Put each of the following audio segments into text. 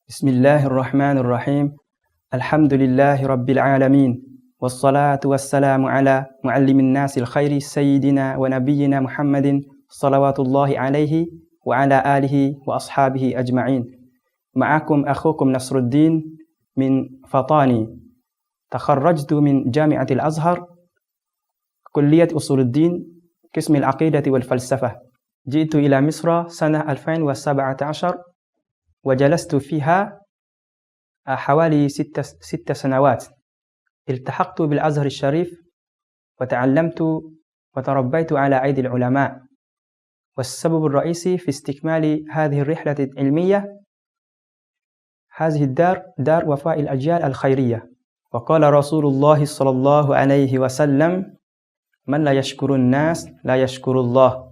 بسم الله الرحمن الرحيم. الحمد لله رب العالمين، والصلاة والسلام على معلم الناس الخير سيدنا ونبينا محمد صلوات الله عليه وعلى آله وأصحابه أجمعين. معكم أخوكم نصر الدين من فطاني. تخرجت من جامعة الأزهر كلية أصول الدين قسم العقيدة والفلسفة. جئت إلى مصر سنة 2017 وجلست فيها حوالي ست سنوات. التحقت بالأزهر الشريف وتعلمت وتربيت على أيدي العلماء، والسبب الرئيسي في استكمال هذه الرحلة العلمية هذه الدار، دار وفاء الأجيال الخيرية. وقال رسول الله صلى الله عليه وسلم: من لا يشكر الناس لا يشكر الله.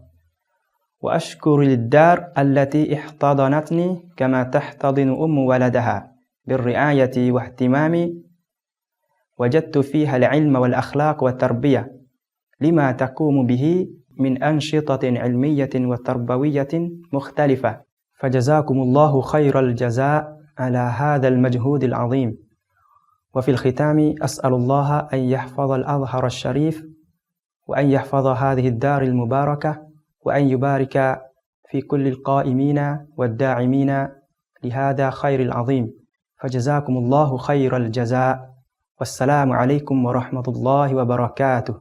وأشكر للدار التي احتضنتني كما تحتضن أم ولدها بالرعاية واهتمام. وجدت فيها العلم والأخلاق والتربية لما تقوم به من أنشطة علمية وتربوية مختلفة. فجزاكم الله خير الجزاء على هذا المجهود العظيم. وفي الختام أسأل الله أن يحفظ الأزهر الشريف، وأن يحفظ هذه الدار المباركة، وأن يبارك في كل القائمين والداعمين لهذا خير العظيم. فجزاكم الله خير الجزاء، والسلام عليكم ورحمة الله وبركاته.